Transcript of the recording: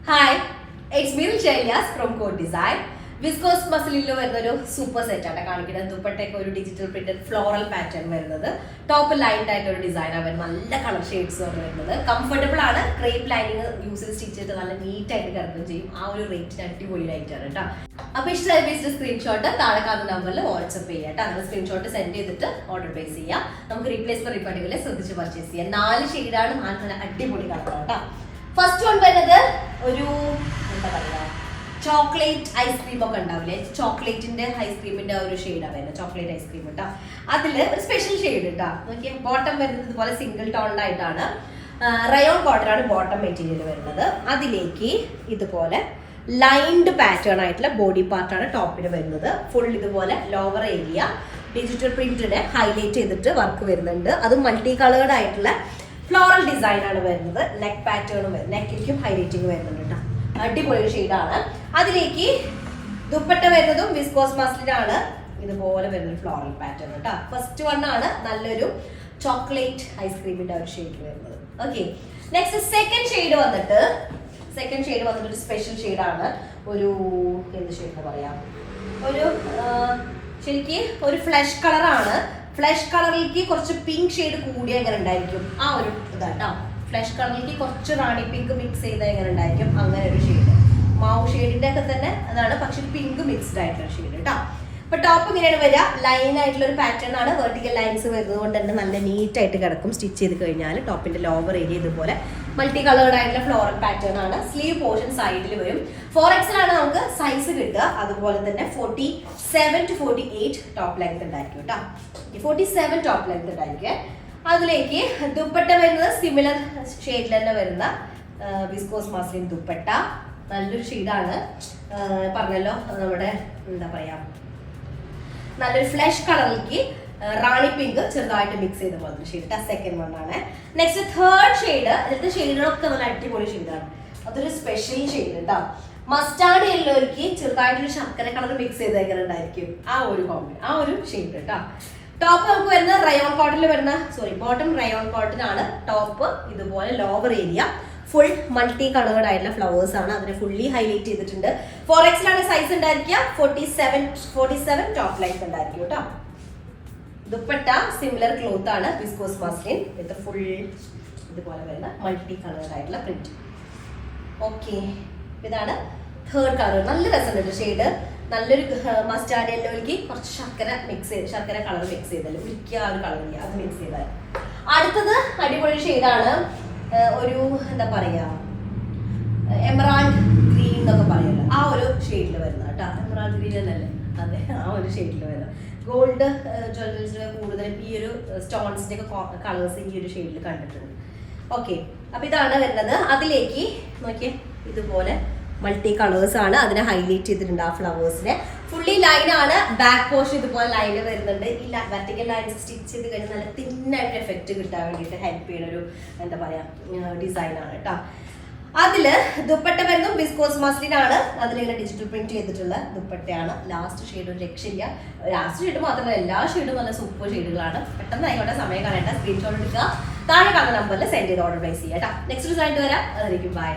Hi, it's Mirul Chelias from Code Design. Viscose muscle വരുന്നൊരു super set ആണ് കാണിക്കുന്നത്. ദുപ്പട്ടയ്ക്ക് ഒരു ഡിജിറ്റൽ പ്രിന്റഡ് ഫ്ലോറൽ പാറ്റേൺ വരുന്നത്. ടോപ്പ് ലൈൻഡ് ആയിട്ട് ഒരു ഡിസൈനാണ് വരുന്നത്. നല്ല കളർ ഷെയ്ഡ്സ് ആണ് വരുന്നത്. കംഫർട്ടബിൾ ആണ്. ക്രേപ്പ് ലൈനിങ് യൂസ് ചെയ്ത് സ്റ്റിച്ച് ചെയ്ത് നല്ല നീറ്റ് ആയിട്ട് കിടക്കുകയും ചെയ്യും. ആ ഒരു റേറ്റിന് അടിപൊളി ലൈറ്റ് ആണ് കേട്ടോ. അപ്പോൾ ഇഷ്ടമായ ബേസ്ഡ് സ്ക്രീൻഷോട്ട് താഴെ കാണുന്ന നമ്പറിൽ വാട്സ്ആപ്പ് ചെയ്യുക കേട്ടോ. അങ്ങനെ സ്ക്രീൻഷോട്ട് സെൻഡ് ചെയ്തിട്ട് ഓർഡർ പ്ലേസ് ചെയ്യാം. നമുക്ക് റീപ്ലേസ്മെന്റ് റീഫണ്ടിൽ ശ്രദ്ധിച്ച് പർച്ചേസ് ചെയ്യാം. 4 ഷെയ്ഡാണ്, 4 നല്ല അടിപൊളി കളറാണ് കേട്ടോ. ഫസ്റ്റ് വൺ വരുന്നത് ഒരു എന്താ പറയുക, ചോക്ലേറ്റ് ഐസ്ക്രീം ഒക്കെ ഉണ്ടാവില്ലേ, ചോക്ലേറ്റിന്റെ ഐസ്ക്രീമിന്റെ ഒരു ഷെയ്ഡാണ് വരുന്നത്. ചോക്ലേറ്റ് ഐസ്ക്രീം കേട്ടോ. അതിൽ ഒരു സ്പെഷ്യൽ ഷെയ്ഡ് കേട്ടോ. നോക്കിയാൽ ബോട്ടം വരുന്നത് ഇതുപോലെ സിംഗിൾ ടോൺഡ് ആയിട്ടാണ്. റയോൺ കോട്ടനാണ് ബോട്ടം മെറ്റീരിയൽ വരുന്നത്. അതിലേക്ക് ഇതുപോലെ ലൈൻഡ് പാറ്റേൺ ആയിട്ടുള്ള ബോഡി പാർട്ടാണ് ടോപ്പിന് വരുന്നത്. ഫുൾ ഇതുപോലെ ലോവർ ഏരിയ ഡിജിറ്റൽ പ്രിന്റിനെ ഹൈലൈറ്റ് ചെയ്തിട്ട് വർക്ക് വരുന്നുണ്ട്. അത് മൾട്ടി കളേർഡ് ആയിട്ടുള്ള ഫ്ലോറൽ ഡിസൈൻ ആണ് വരുന്നത്. നെക്ക് പാറ്റേണും നെക്കിലേക്കും ഹൈലൈറ്റിംഗ് വരുന്നുണ്ട് കേട്ടോ. അടിപൊളി ഷെയ്ഡാണ്. അതിലേക്ക് ദുപ്പട്ട വരുന്നതും വിസ്കോസ് മസ്ലിനാണ്. ഇതുപോലെ വരുന്നൊരു ഫ്ലോറൽ പാറ്റേൺ കേട്ടോ. ഫസ്റ്റ് വൺ ആണ് നല്ലൊരു ചോക്ലേറ്റ് ഐസ്ക്രീമിന്റെ ഒരു ഷെയ്ഡ് വരുന്നത്. ഓക്കെ, നെക്സ്റ്റ് സെക്കൻഡ് ഷെയ്ഡ് വന്നിട്ട് ഒരു സ്പെഷ്യൽ ഷെയ്ഡാണ്. ഒരു എന്ത് ഷെയ്ഡ് എന്ന് പറയാം, ഒരു ശരിക്ക് ഒരു ഫ്ലഷ് കളറാണ്. ഫ്ലഷ് കളറിലേക്ക് കുറച്ച് പിങ്ക് ഷെയ്ഡ് കൂടിയ എങ്ങനെ ഉണ്ടായിരിക്കും, ആ ഒരു ഇതാട്ടോ. ഫ്ലഷ് കളറിലേക്ക് കുറച്ച് റാണി പിങ്ക് മിക്സ് ചെയ്താൽ എങ്ങനെ ഉണ്ടായിരിക്കും, അങ്ങനെ ഒരു ഷെയ്ഡ്. മാവ് ഷെയ്ഡിന്റെ ഒക്കെ തന്നെ അതാണ്, പക്ഷെ പിങ്ക് മിക്സ്ഡ് ആയിട്ടുള്ള ഷെയ്ഡ് കേട്ടോ. അപ്പൊ ടോപ്പ് ഇങ്ങനെയാണ് വരിക. ലൈൻ ആയിട്ടുള്ള ഒരു പാറ്റേൺ ആണ്. വെർട്ടിക്കൽ ലൈൻസ് വരുന്നത് കൊണ്ട് തന്നെ നല്ല നീറ്റ് ആയിട്ട് കിടക്കും. സ്റ്റിച്ച് ചെയ്ത് കഴിഞ്ഞാൽ ടോപ്പിന്റെ ലോവർ ഏരിയ ഇതുപോലെ മൾട്ടി കളേർഡ് ആയിട്ടുള്ള ഫ്ലോറൽ പാറ്റേൺ ആണ്. സ്ലീവ് പോർഷൻ സൈഡിൽ വരും. 4XL ആണ് നമുക്ക് സൈസ് കിട്ടുക. അതുപോലെ തന്നെ 47 to 48 ടോപ്പ് ലെങ്ത് ഉണ്ടായിരിക്കും കേട്ടോ. 47 ടോപ്പ് ലെങ്ത് ഉണ്ടായിരിക്കും. അതിലേക്ക് ദുപ്പട്ട വരുന്നത് സിമിലർ ഷെയ്ഡിൽ തന്നെ വരുന്ന വിസ്കോസ് മസ്ലിൻ ദുപ്പട്ട. നല്ലൊരു ഷെയ്ഡാണ്. പറഞ്ഞല്ലോ, നമ്മുടെ എന്താ പറയാ, നല്ലൊരു ഫ്ലഷ് കളറിലേക്ക് റാണി പിങ്ക് ചെറുതായിട്ട് മിക്സ് ചെയ്ത പോലത്തെ ഷെയ്ഡ്. സെക്കൻഡ് വൺ ആണ്. Next third shade. ഇതിലത്തെ ഷെയ്ഡുകളൊക്കെ നല്ല അടിപൊളി ഷെയ്ഡാണ്. അതൊരു സ്പെഷ്യൽ ഷെയ്ഡ് കേട്ടോ. മസ്റ്റാർഡ് യെല്ലോയ്ക്ക് ചെറുതായിട്ടൊരു ശർക്കര കളർ മിക്സ് ചെയ്തേക്കാൻ ഉണ്ടായിരിക്കും. ആ ഒരു ഷെയ്ഡ് കേട്ടോ. ടോപ്പ് നമുക്ക് വരുന്ന റയോൺ കോട്ടണിൽ വരുന്ന ബോട്ടം റയോൺ കോട്ടൺ ആണ്. ടോപ്പ് ഇതുപോലെ lower area full multi coloured ആയിട്ടുള്ള ഫ്ലവേഴ്സ് ആണ്. അതിനെ ഫുള്ളി ഹൈലൈറ്റ് ചെയ്തിട്ടുണ്ട്. 4XL ആണ് സൈസ് ഉണ്ടായിരിക്കുക. 47 ടോപ്പ് ലൈൻസ് ഉണ്ടായിരിക്കും കേട്ടോ. ദുപ്പട്ട സിമിലർ ക്ലോത്ത് ആണ്, വിസ്കോസ് മസ്ലിൻ വിത്ത് ഫുൾ ഇതുപോലെ വരുന്ന മൾട്ടി കളേർഡ് ആയിട്ടുള്ള പ്രിന്റ്. ഓക്കെ, ഇതാണ് തേർഡ് കളർ. നല്ല രസമുണ്ട് ഷെയ്ഡ്. നല്ലൊരു മസ്റ്റാർഡ് യെല്ലോയിലേക്ക് കുറച്ച് ശർക്കര കളർ മിക്സ് ചെയ്താൽ ഉരുക്കിയ ആ ഒരു കളറില്ല, അത് മിക്സ് ചെയ്താൽ. അടുത്തത് അടിപൊളി ഷെയ്ഡാണ്. ഒരു എന്താ പറയാ, എമറാൾഡ് ഗ്രീൻ എന്നൊക്കെ പറയുമല്ലോ, ആ ഒരു ഷെയ്ഡിൽ വരുന്ന കേട്ടോ. എമറാൾഡ് ഗ്രീൻ എന്നല്ലേ, അതെ, ആ ഒരു ഷെയ്ഡിൽ വരുന്ന. ഗോൾഡ് ജ്വല്ലറീസിന് കൂടുതലും ഈ ഒരു സ്റ്റോൺസിന്റെ ഒക്കെ കളേഴ്സ് ഈ ഒരു ഷെയ്ഡിൽ കണ്ടിട്ടുണ്ട്. ഓക്കെ, അപ്പൊ ഇതാണ് വരുന്നത്. അതിലേക്ക് നോക്കിയേ, ഇതുപോലെ മൾട്ടി കളേഴ്സ് ആണ്. അതിനെ ഹൈലൈറ്റ് ചെയ്തിട്ടുണ്ട്. ആ ഫ്ലവേഴ്സിനെ ഫുള്ളി ലൈൻ ആണ്. ബാക്ക് പോർഷൻ ഇതുപോലെ ലൈന് വരുന്നുണ്ട്. ഈ വെർട്ടിക്കൽ ലൈൻസ് സ്റ്റിച്ച് ചെയ്ത് കഴിഞ്ഞാൽ നല്ല തിന്നായിട്ട് എഫക്റ്റ് കിട്ടാൻ വേണ്ടിയിട്ട് ഹെൽപ്പ് ചെയ്യുന്ന ഒരു എന്താ പറയാ ഡിസൈൻ ആണ് കേട്ടോ. അതില് ദുപ്പട്ട വരുന്നു വിസ്കോസ് മസ്ലിൻ ആണ്. അതിലിങ്ങനെ ഡിജിറ്റൽ പ്രിന്റ് ചെയ്തിട്ടുള്ള ദുപ്പട്ടയാണ്. ലാസ്റ്റ് ഷെയ്ഡ് ഒരു രക്ഷയില്ല. ലാസ്റ്റ് ഷെയ്ഡ് മാത്രമല്ല, എല്ലാ ഷെയ്ഡും നല്ല സൂപ്പർ ഷെയ്ഡുകളാണ്. പെട്ടെന്ന് ആയിക്കോട്ടെ, സമയം കാണേണ്ട. സ്ക്രീൻഷോട്ട് എടുക്കുക. താഴെ കാണുന്ന നമ്പറിൽ സെൻഡ് ചെയ്ത് ഓർഡർ പ്ലേസ് ചെയ്യാം കേട്ടോ. നെക്സ്റ്റ് ഡിസൈൻ വരാം. അതായിരിക്കും ബൈ.